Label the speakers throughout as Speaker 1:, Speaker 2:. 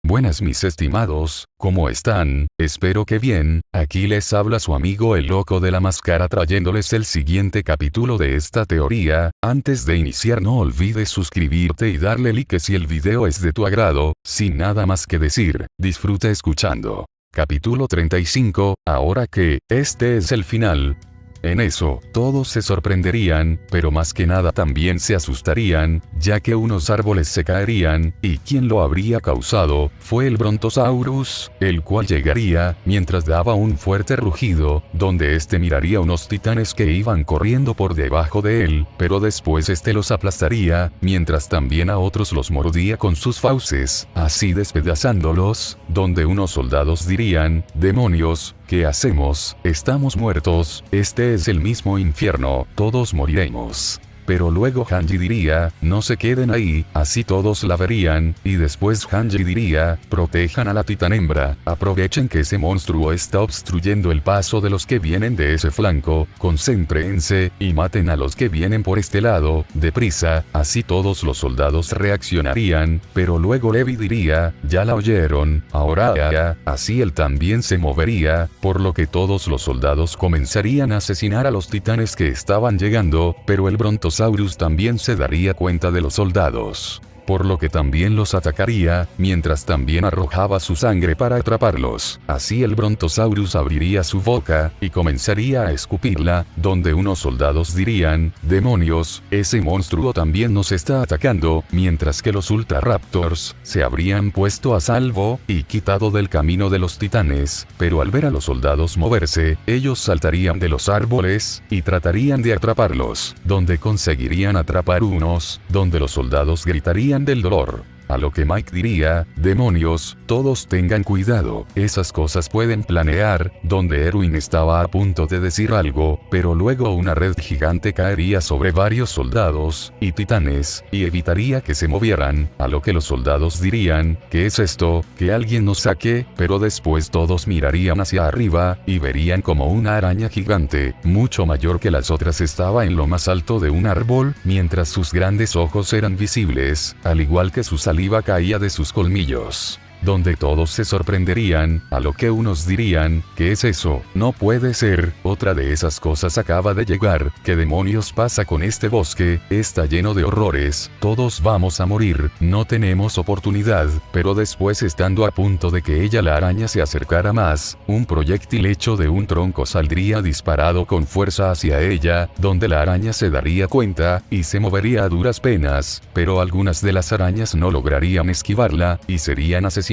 Speaker 1: Buenas mis estimados, ¿cómo están? Espero que bien, aquí les habla su amigo el loco de la máscara trayéndoles el siguiente capítulo de esta teoría. Antes de iniciar no olvides suscribirte y darle like si el video es de tu agrado. Sin nada más que decir, disfruta escuchando. Capítulo 35, ahora que, este es el final. En eso, todos se sorprenderían, pero más que nada también se asustarían, ya que unos árboles se caerían, y quien lo habría causado, fue el Brontosaurus, el cual llegaría, mientras daba un fuerte rugido, donde este miraría unos titanes que iban corriendo por debajo de él, pero después este los aplastaría, mientras también a otros los mordía con sus fauces, así despedazándolos, donde unos soldados dirían, demonios, ¿qué hacemos? Estamos muertos, este es el mismo infierno, todos moriremos. Pero luego Hanji diría, no se queden ahí, así todos la verían, y después Hanji diría, protejan a la titanhembra, aprovechen que ese monstruo está obstruyendo el paso de los que vienen de ese flanco, concéntrense, y maten a los que vienen por este lado, deprisa, así todos los soldados reaccionarían, pero luego Levi diría, ya la oyeron, ahora, así él también se movería, por lo que todos los soldados comenzarían a asesinar a los titanes que estaban llegando, pero el Brontosaurus también se daría cuenta de los soldados, por lo que también los atacaría, mientras también arrojaba su sangre para atraparlos. Así el Brontosaurus abriría su boca, y comenzaría a escupirla, donde unos soldados dirían, demonios, ese monstruo también nos está atacando, mientras que los Ultraraptors se habrían puesto a salvo, y quitado del camino de los titanes, pero al ver a los soldados moverse, ellos saltarían de los árboles, y tratarían de atraparlos, donde conseguirían atrapar unos, donde los soldados gritarían del dolor. A lo que Mike diría, demonios, todos tengan cuidado, esas cosas pueden planear, donde Erwin estaba a punto de decir algo, pero luego una red gigante caería sobre varios soldados, y titanes, y evitaría que se movieran, a lo que los soldados dirían, ¿qué es esto? Que alguien nos saque, pero después todos mirarían hacia arriba, y verían como una araña gigante, mucho mayor que las otras estaba en lo más alto de un árbol, mientras sus grandes ojos eran visibles, al igual que sus saliva caía de sus colmillos. Donde todos se sorprenderían, a lo que unos dirían, ¿qué es eso? No puede ser, otra de esas cosas acaba de llegar, ¿qué demonios pasa con este bosque? Está lleno de horrores, todos vamos a morir, no tenemos oportunidad, pero después estando a punto de que la araña se acercara más, un proyectil hecho de un tronco saldría disparado con fuerza hacia ella, donde la araña se daría cuenta, y se movería a duras penas, pero algunas de las arañas no lograrían esquivarla, y serían asesinadas.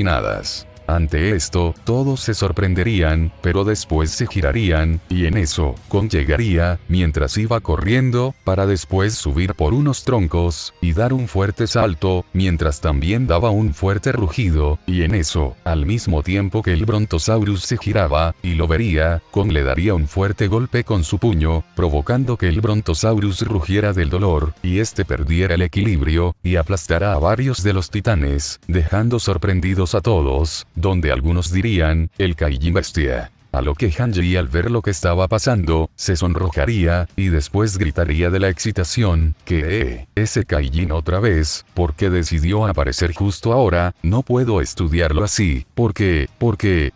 Speaker 1: Ante esto, todos se sorprenderían, pero después se girarían, y en eso, Kong llegaría, mientras iba corriendo, para después subir por unos troncos, y dar un fuerte salto, mientras también daba un fuerte rugido, y en eso, al mismo tiempo que el Brontosaurus se giraba, y lo vería, Kong le daría un fuerte golpe con su puño, provocando que el Brontosaurus rugiera del dolor, y este perdiera el equilibrio, y aplastara a varios de los titanes, dejando sorprendidos a todos, donde algunos dirían, el Kaijin bestia. A lo que Hanji al ver lo que estaba pasando, se sonrojaría, y después gritaría de la excitación, que ese Kaijin otra vez, ¿por qué decidió aparecer justo ahora? No puedo estudiarlo así, ¿por qué?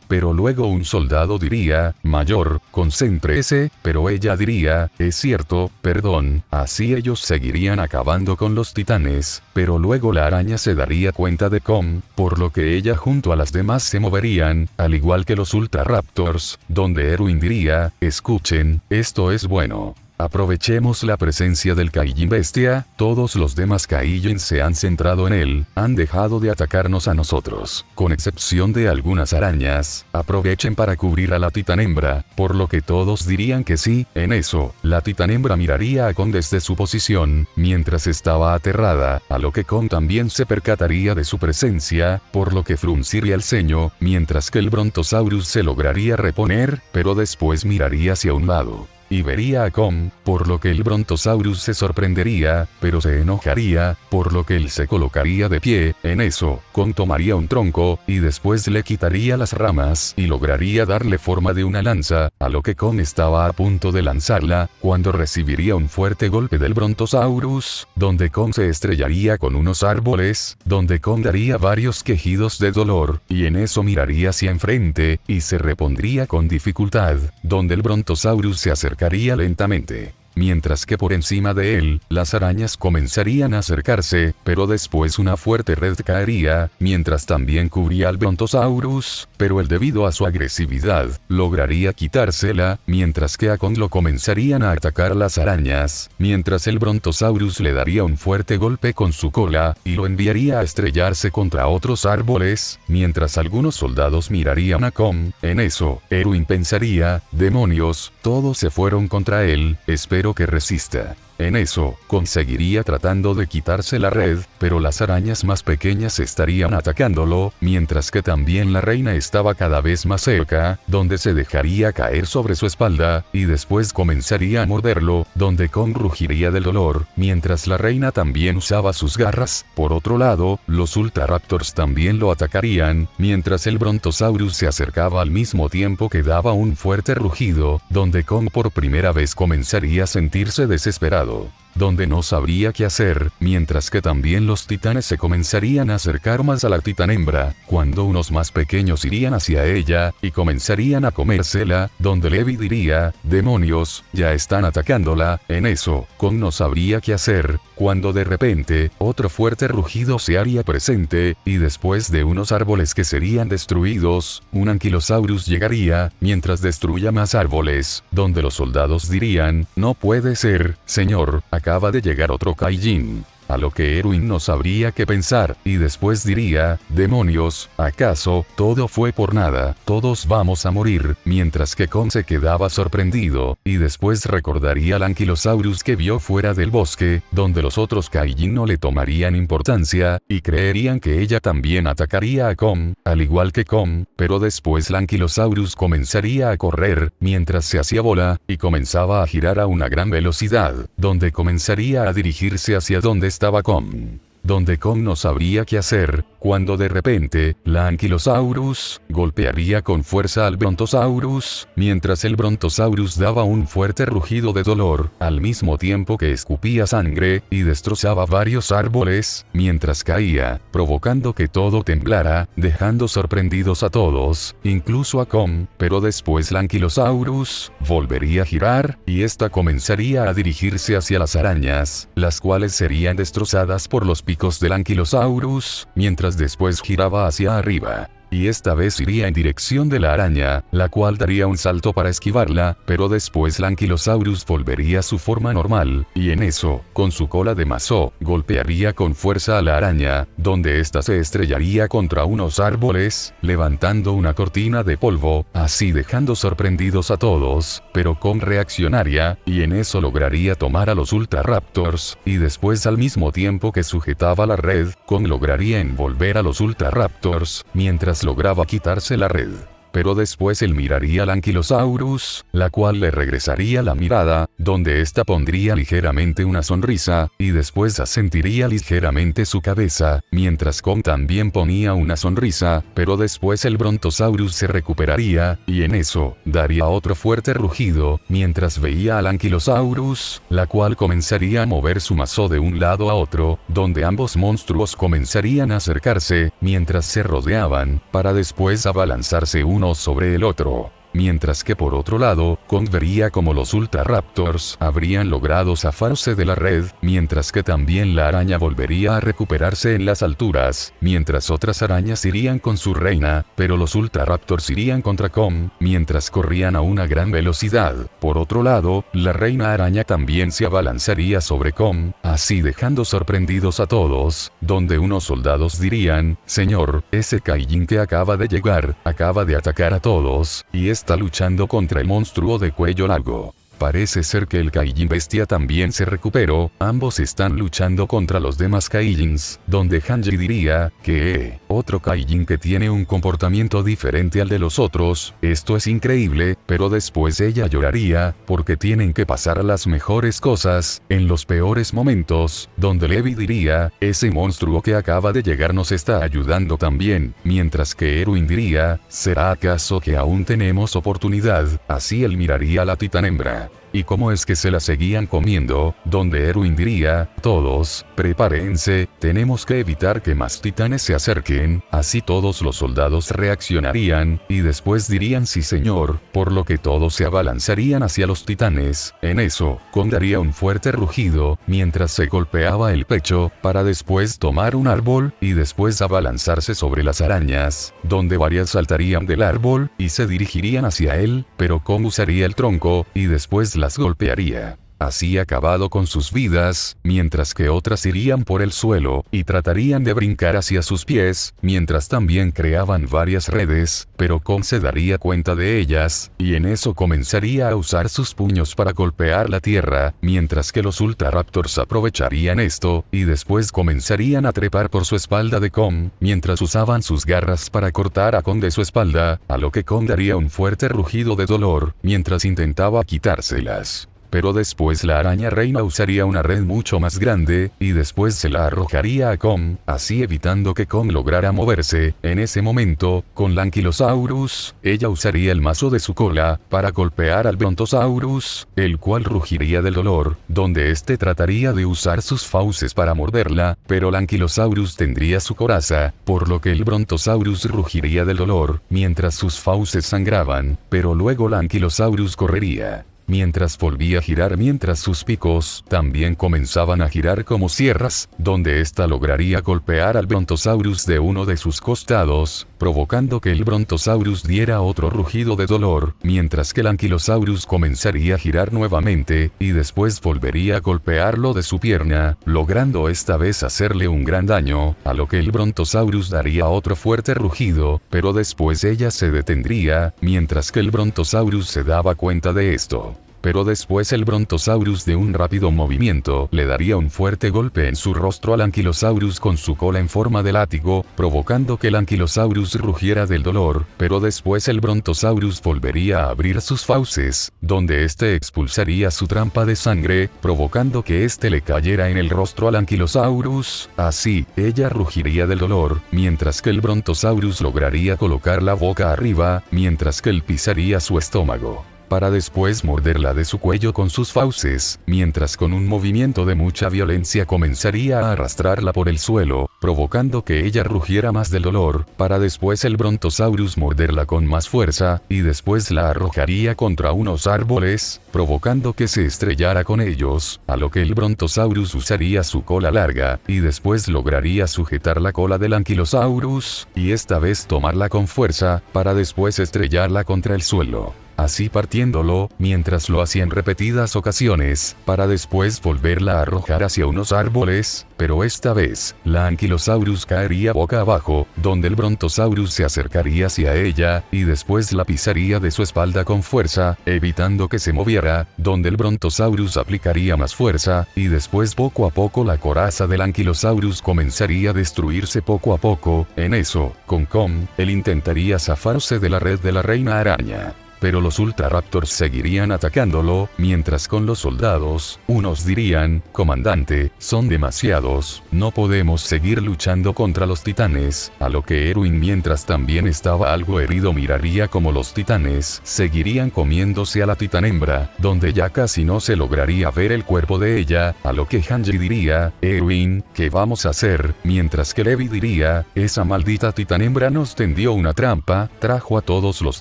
Speaker 1: Pero luego un soldado diría, mayor, concéntrese, pero ella diría, es cierto, perdón, así ellos seguirían acabando con los titanes, pero luego la araña se daría cuenta de Kong, por lo que ella junto a las demás se moverían, al igual que los Ultraraptors, donde Erwin diría, escuchen, esto es bueno. Aprovechemos la presencia del Kaijin bestia, todos los demás Kaijin se han centrado en él, han dejado de atacarnos a nosotros, con excepción de algunas arañas, aprovechen para cubrir a la titanhembra, por lo que todos dirían que sí, en eso, la titanhembra miraría a Kong desde su posición, mientras estaba aterrada, a lo que Kong también se percataría de su presencia, por lo que frunciría el ceño, mientras que el Brontosaurus se lograría reponer, pero después miraría hacia un lado. y vería a Kong, por lo que el Brontosaurus se sorprendería, pero se enojaría, por lo que él se colocaría de pie. En eso, Kong tomaría un tronco, y después le quitaría las ramas y lograría darle forma de una lanza, a lo que Kong estaba a punto de lanzarla, cuando recibiría un fuerte golpe del Brontosaurus, donde Kong se estrellaría con unos árboles, donde Kong daría varios quejidos de dolor, y en eso miraría hacia enfrente, y se repondría con dificultad, donde el Brontosaurus se acercaría lentamente. Mientras que por encima de él, las arañas comenzarían a acercarse, pero después una fuerte red caería, mientras también cubría al Brontosaurus, pero él debido a su agresividad, lograría quitársela, mientras que a Kong lo comenzarían a atacar las arañas, mientras el Brontosaurus le daría un fuerte golpe con su cola, y lo enviaría a estrellarse contra otros árboles, mientras algunos soldados mirarían a Kong. En eso, Erwin pensaría, demonios, todos se fueron contra él, espero que resista. En eso, Kong seguiría tratando de quitarse la red, pero las arañas más pequeñas estarían atacándolo, mientras que también la reina estaba cada vez más cerca, donde se dejaría caer sobre su espalda, y después comenzaría a morderlo, donde Kong rugiría del dolor, mientras la reina también usaba sus garras. Por otro lado, los Ultraraptors también lo atacarían, mientras el Brontosaurus se acercaba al mismo tiempo que daba un fuerte rugido, donde Kong por primera vez comenzaría a sentirse desesperado, donde no sabría qué hacer, mientras que también los titanes se comenzarían a acercar más a la titán hembra, cuando unos más pequeños irían hacia ella, y comenzarían a comérsela, donde Levi diría, demonios, ya están atacándola. En eso, Kong no sabría qué hacer, cuando de repente, otro fuerte rugido se haría presente, y después de unos árboles que serían destruidos, un Ankylosaurus llegaría, mientras destruya más árboles, donde los soldados dirían, no puede ser, señor, acaba de llegar otro Kaijin. A lo que Erwin no sabría qué pensar, y después diría, demonios, ¿acaso todo fue por nada? Todos vamos a morir, mientras que Kong se quedaba sorprendido, y después recordaría al Ankylosaurus que vio fuera del bosque, donde los otros Kaijin no le tomarían importancia, y creerían que ella también atacaría a Kong, al igual que Kong, pero después el Ankylosaurus comenzaría a correr, mientras se hacía bola, y comenzaba a girar a una gran velocidad, donde comenzaría a dirigirse hacia donde estaba Kong. Donde Kong no sabría qué hacer, cuando de repente, la Ankylosaurus golpearía con fuerza al Brontosaurus, mientras el Brontosaurus daba un fuerte rugido de dolor, al mismo tiempo que escupía sangre, y destrozaba varios árboles, mientras caía, provocando que todo temblara, dejando sorprendidos a todos, incluso a Kong, pero después la Ankylosaurus volvería a girar, y esta comenzaría a dirigirse hacia las arañas, las cuales serían destrozadas por los picos del Ankylosaurus, mientras después giraba hacia arriba. Y esta vez iría en dirección de la araña, la cual daría un salto para esquivarla, pero después el Ankylosaurus volvería a su forma normal, y en eso, con su cola de mazo, golpearía con fuerza a la araña, donde ésta se estrellaría contra unos árboles, levantando una cortina de polvo, así dejando sorprendidos a todos, pero Kong reaccionaría, y en eso lograría tomar a los Ultraraptors, y después al mismo tiempo que sujetaba la red, Kong lograría envolver a los Ultraraptors, mientras lograba quitarse la red. Pero después él miraría al Ankylosaurus, la cual le regresaría la mirada, donde ésta pondría ligeramente una sonrisa, y después asentiría ligeramente su cabeza, mientras Kong también ponía una sonrisa, pero después el Brontosaurus se recuperaría, y en eso, daría otro fuerte rugido, mientras veía al Ankylosaurus, la cual comenzaría a mover su mazo de un lado a otro, donde ambos monstruos comenzarían a acercarse, mientras se rodeaban, para después abalanzarse uno sobre el otro. Mientras que por otro lado, Kong vería como los Ultraraptors habrían logrado zafarse de la red, mientras que también la araña volvería a recuperarse en las alturas, mientras otras arañas irían con su reina, pero los Ultraraptors irían contra Kong, mientras corrían a una gran velocidad. Por otro lado, la reina araña también se abalanzaría sobre Kong, así dejando sorprendidos a todos, donde unos soldados dirían, señor, ese Kaijin que acaba de llegar, acaba de atacar a todos, y está luchando contra el monstruo de cuello largo. Parece ser que el Kaijin bestia también se recuperó, ambos están luchando contra los demás Kaijins, donde Hanji diría, que otro Kaijin que tiene un comportamiento diferente al de los otros, esto es increíble, pero después ella lloraría, porque tienen que pasar las mejores cosas, en los peores momentos, donde Levi diría, ese monstruo que acaba de llegar nos está ayudando también, mientras que Erwin diría, ¿será acaso que aún tenemos oportunidad? Así él miraría a la titán hembra. ¿Y cómo es que se la seguían comiendo? Donde Erwin diría, todos, prepárense, tenemos que evitar que más titanes se acerquen, así todos los soldados reaccionarían, y después dirían sí señor, por lo que todos se abalanzarían hacia los titanes. En eso, Kong daría un fuerte rugido, mientras se golpeaba el pecho, para después tomar un árbol, y después abalanzarse sobre las arañas, donde varias saltarían del árbol, y se dirigirían hacia él, pero Kong usaría el tronco, y después las golpearía. Así acabado con sus vidas, mientras que otras irían por el suelo, y tratarían de brincar hacia sus pies, mientras también creaban varias redes, pero Kong se daría cuenta de ellas, y en eso comenzaría a usar sus puños para golpear la tierra, mientras que los Ultra Raptors aprovecharían esto, y después comenzarían a trepar por su espalda de Kong, mientras usaban sus garras para cortar a Kong de su espalda, a lo que Kong daría un fuerte rugido de dolor, mientras intentaba quitárselas. Pero después la araña reina usaría una red mucho más grande, y después se la arrojaría a Kong, así evitando que Kong lograra moverse. En ese momento, con la Ankylosaurus, ella usaría el mazo de su cola, para golpear al Brontosaurus, el cual rugiría del dolor, donde este trataría de usar sus fauces para morderla, pero la Ankylosaurus tendría su coraza, por lo que el Brontosaurus rugiría del dolor, mientras sus fauces sangraban, pero luego la Ankylosaurus correría. Mientras volvía a girar mientras sus picos también comenzaban a girar como sierras, donde ésta lograría golpear al Brontosaurus de uno de sus costados, provocando que el Brontosaurus diera otro rugido de dolor, mientras que el Ankylosaurus comenzaría a girar nuevamente, y después volvería a golpearlo de su pierna, logrando esta vez hacerle un gran daño, a lo que el Brontosaurus daría otro fuerte rugido, pero después ella se detendría, mientras que el Brontosaurus se daba cuenta de esto. Pero después el Brontosaurus de un rápido movimiento le daría un fuerte golpe en su rostro al Ankylosaurus con su cola en forma de látigo, provocando que el Ankylosaurus rugiera del dolor, pero después el Brontosaurus volvería a abrir sus fauces, donde este expulsaría su trampa de sangre, provocando que este le cayera en el rostro al Ankylosaurus. Así, ella rugiría del dolor, mientras que el Brontosaurus lograría colocar la boca arriba, mientras que él pisaría su estómago, para después morderla de su cuello con sus fauces, mientras con un movimiento de mucha violencia comenzaría a arrastrarla por el suelo, provocando que ella rugiera más del dolor, para después el Brontosaurus morderla con más fuerza, y después la arrojaría contra unos árboles, provocando que se estrellara con ellos, a lo que el Brontosaurus usaría su cola larga, y después lograría sujetar la cola del Ankylosaurus, y esta vez tomarla con fuerza, para después estrellarla contra el suelo, así partiéndolo, mientras lo hacía en repetidas ocasiones, para después volverla a arrojar hacia unos árboles, pero esta vez, la Ankylosaurus caería boca abajo, donde el Brontosaurus se acercaría hacia ella, y después la pisaría de su espalda con fuerza, evitando que se moviera, donde el Brontosaurus aplicaría más fuerza, y después poco a poco la coraza del Ankylosaurus comenzaría a destruirse poco a poco. En eso, con Kong, él intentaría zafarse de la red de la reina araña, pero los Ultra Raptors seguirían atacándolo, mientras con los soldados, unos dirían, comandante, son demasiados, no podemos seguir luchando contra los titanes, a lo que Erwin, mientras también estaba algo herido, miraría como los titanes seguirían comiéndose a la titán hembra, donde ya casi no se lograría ver el cuerpo de ella, a lo que Hanji diría, Erwin, ¿qué vamos a hacer? Mientras que Levi diría, esa maldita titán hembra nos tendió una trampa, trajo a todos los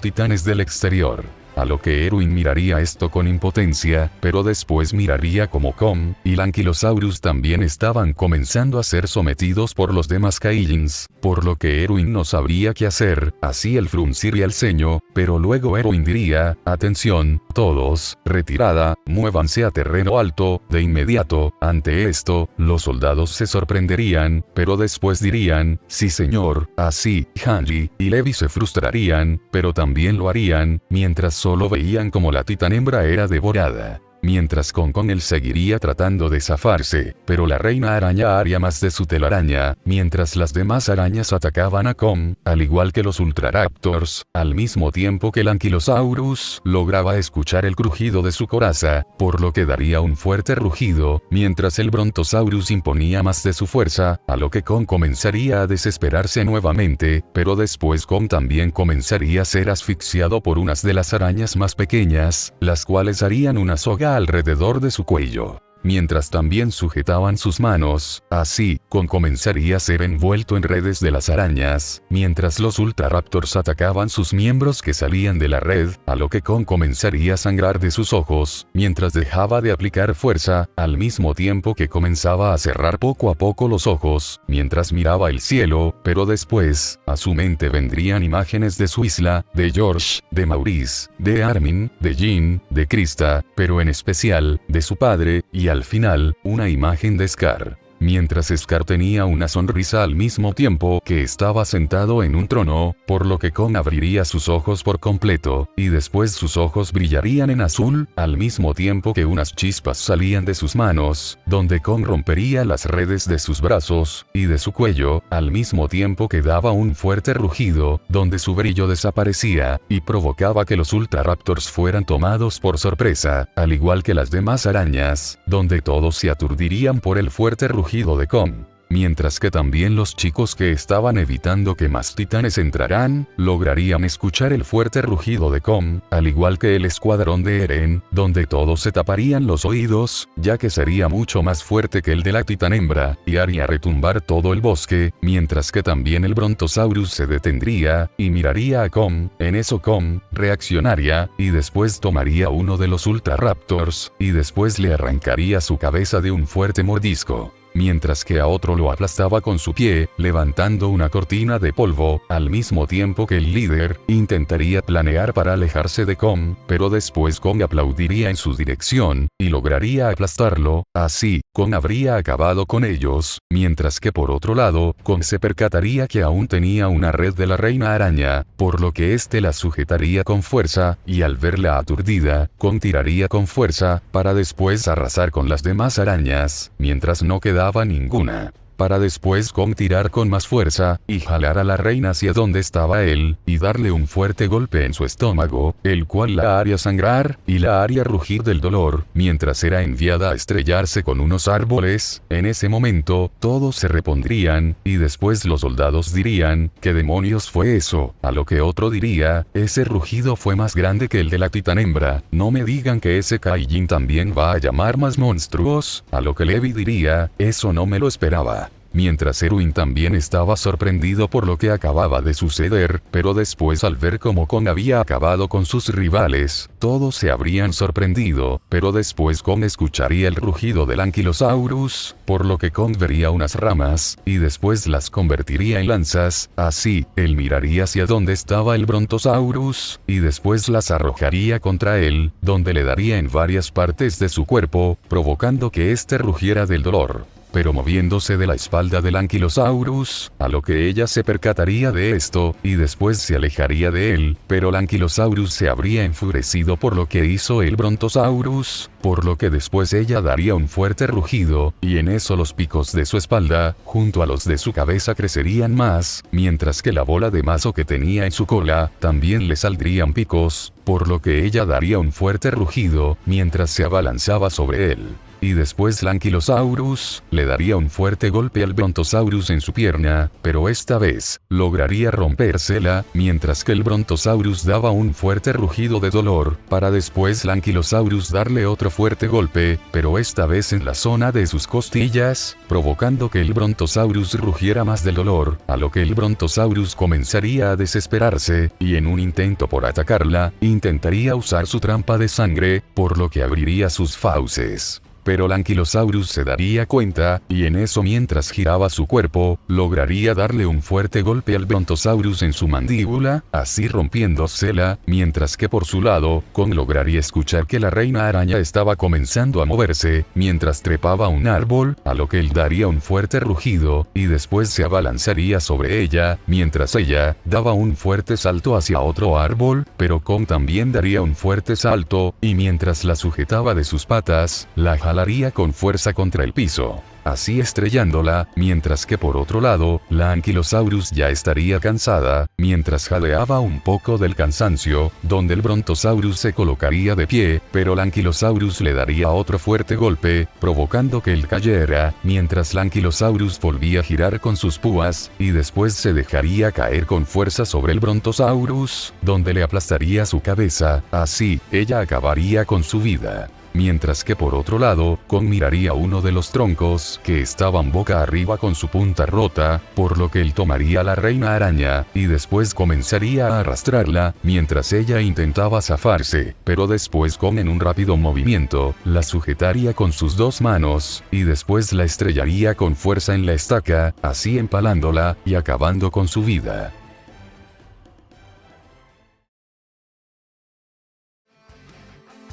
Speaker 1: titanes del exterior. A lo que Erwin miraría esto con impotencia, pero después miraría como Kong y el Ankylosaurus también estaban comenzando a ser sometidos por los demás Kaijins, por lo que Erwin no sabría qué hacer, así él frunciría el ceño, pero luego Erwin diría, atención, Todos, retirada, muévanse a terreno alto, de inmediato. Ante esto, los soldados se sorprenderían, pero después dirían, sí señor, así, Hanji y Levi se frustrarían, pero también lo harían, mientras solo veían como la titanhembra era devorada. Mientras Kong él seguiría tratando de zafarse, pero la reina araña haría más de su telaraña, mientras las demás arañas atacaban a Kong, al igual que los Ultraraptors, al mismo tiempo que el Ankylosaurus lograba escuchar el crujido de su coraza, por lo que daría un fuerte rugido, mientras el Brontosaurus imponía más de su fuerza, a lo que Kong comenzaría a desesperarse nuevamente, pero después Kong también comenzaría a ser asfixiado por unas de las arañas más pequeñas, las cuales harían una soga alrededor de su cuello. Mientras también sujetaban sus manos, así, Kong comenzaría a ser envuelto en redes de las arañas, mientras los Ultraraptors atacaban sus miembros que salían de la red, a lo que Kong comenzaría a sangrar de sus ojos, mientras dejaba de aplicar fuerza, al mismo tiempo que comenzaba a cerrar poco a poco los ojos, mientras miraba el cielo, pero después, a su mente vendrían imágenes de su isla, de George, de Maurice, de Armin, de Jean, de Krista, pero en especial, de su padre, y al final, una imagen de Scar. Mientras Scar tenía una sonrisa al mismo tiempo que estaba sentado en un trono, por lo que Kong abriría sus ojos por completo, y después sus ojos brillarían en azul, al mismo tiempo que unas chispas salían de sus manos, donde Kong rompería las redes de sus brazos, y de su cuello, al mismo tiempo que daba un fuerte rugido, donde su brillo desaparecía, y provocaba que los Ultraraptors fueran tomados por sorpresa, al igual que las demás arañas, donde todos se aturdirían por el fuerte rugido de Kong. Mientras que también los chicos que estaban evitando que más titanes entraran, lograrían escuchar el fuerte rugido de Kong, al igual que el escuadrón de Eren, donde todos se taparían los oídos, ya que sería mucho más fuerte que el de la titanhembra, y haría retumbar todo el bosque, mientras que también el Brontosaurus se detendría, y miraría a Kong. En eso Kong reaccionaría, y después tomaría uno de los Ultraraptors, y después le arrancaría su cabeza de un fuerte mordisco. Mientras que a otro lo aplastaba con su pie, levantando una cortina de polvo, al mismo tiempo que el líder intentaría planear para alejarse de Kong, pero después Kong aplaudiría en su dirección, y lograría aplastarlo. Así, Kong habría acabado con ellos, mientras que por otro lado, Kong se percataría que aún tenía una red de la reina araña, por lo que éste la sujetaría con fuerza, y al verla aturdida, Kong tiraría con fuerza, para después arrasar con las demás arañas, mientras no quedaba ninguna. Para después Kong tirar con más fuerza, y jalar a la reina hacia donde estaba él, y darle un fuerte golpe en su estómago, el cual la haría sangrar, y la haría rugir del dolor, mientras era enviada a estrellarse con unos árboles. En ese momento, todos se repondrían, y después los soldados dirían, ¿qué demonios fue eso? A lo que otro diría, ese rugido fue más grande que el de la titanhembra, no me digan que ese Kaijin también va a llamar más monstruos. A lo que Levi diría, eso no me lo esperaba. Mientras Erwin también estaba sorprendido por lo que acababa de suceder, pero después al ver cómo Kong había acabado con sus rivales, todos se habrían sorprendido, pero después Kong escucharía el rugido del Ankylosaurus, por lo que Kong vería unas ramas, y después las convertiría en lanzas. Así, él miraría hacia donde estaba el Brontosaurus, y después las arrojaría contra él, donde le daría en varias partes de su cuerpo, provocando que éste rugiera del dolor. Pero moviéndose de la espalda del Ankylosaurus, a lo que ella se percataría de esto, y después se alejaría de él, pero el Ankylosaurus se habría enfurecido por lo que hizo el Brontosaurus, por lo que después ella daría un fuerte rugido, y en eso los picos de su espalda, junto a los de su cabeza crecerían más, mientras que la bola de mazo que tenía en su cola, también le saldrían picos, por lo que ella daría un fuerte rugido, mientras se abalanzaba sobre él. Y después el Ankylosaurus le daría un fuerte golpe al Brontosaurus en su pierna, pero esta vez lograría rompérsela, mientras que el Brontosaurus daba un fuerte rugido de dolor, para después el Ankylosaurus darle otro fuerte golpe, pero esta vez en la zona de sus costillas, provocando que el Brontosaurus rugiera más del dolor, a lo que el Brontosaurus comenzaría a desesperarse, y en un intento por atacarla, intentaría usar su trampa de sangre, por lo que abriría sus fauces. pero la Ankylosaurus se daría cuenta, y en eso mientras giraba su cuerpo, lograría darle un fuerte golpe al Brontosaurus en su mandíbula, así rompiéndosela, mientras que por su lado, Kong lograría escuchar que la reina araña estaba comenzando a moverse, mientras trepaba a un árbol, a lo que él daría un fuerte rugido, y después se abalanzaría sobre ella, mientras ella daba un fuerte salto hacia otro árbol, pero Kong también daría un fuerte salto, y mientras la sujetaba de sus patas, la jalaría con fuerza contra el piso, así estrellándola, mientras que por otro lado, la Ankylosaurus ya estaría cansada, mientras jadeaba un poco del cansancio, donde el Brontosaurus se colocaría de pie, pero la Ankylosaurus le daría otro fuerte golpe, provocando que él cayera, mientras la Ankylosaurus volvía a girar con sus púas, y después se dejaría caer con fuerza sobre el Brontosaurus, donde le aplastaría su cabeza, así, ella acabaría con su vida. Mientras que por otro lado, Kong miraría uno de los troncos que estaban boca arriba con su punta rota, por lo que él tomaría a la reina araña, y después comenzaría a arrastrarla, mientras ella intentaba zafarse, pero después Kong en un rápido movimiento, la sujetaría con sus dos manos, y después la estrellaría con fuerza en la estaca, así empalándola, y acabando con su vida.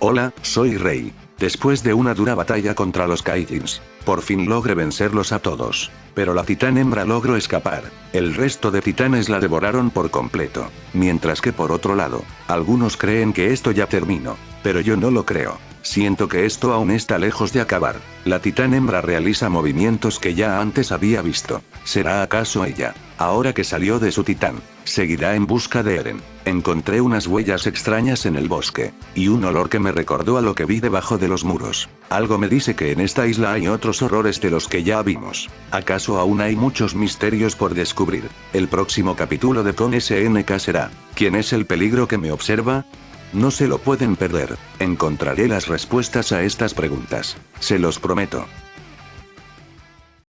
Speaker 2: Hola, soy Rey. Después de una dura batalla contra los Kaijins, por fin logré vencerlos a todos. Pero la titán hembra logró escapar. El resto de titanes la devoraron por completo. Mientras que por otro lado, algunos creen que esto ya terminó. Pero yo no lo creo. Siento que esto aún está lejos de acabar. La titán hembra realiza movimientos que ya antes había visto. ¿Será acaso ella, ahora que salió de su titán, seguirá en busca de Eren? Encontré unas huellas extrañas en el bosque, y un olor que me recordó a lo que vi debajo de los muros. Algo me dice que en esta isla hay otros horrores de los que ya vimos. ¿Acaso aún hay muchos misterios por descubrir? El próximo capítulo de Con SNK será, ¿quién es el peligro que me observa? No se lo pueden perder. Encontraré las respuestas a estas preguntas. Se los prometo.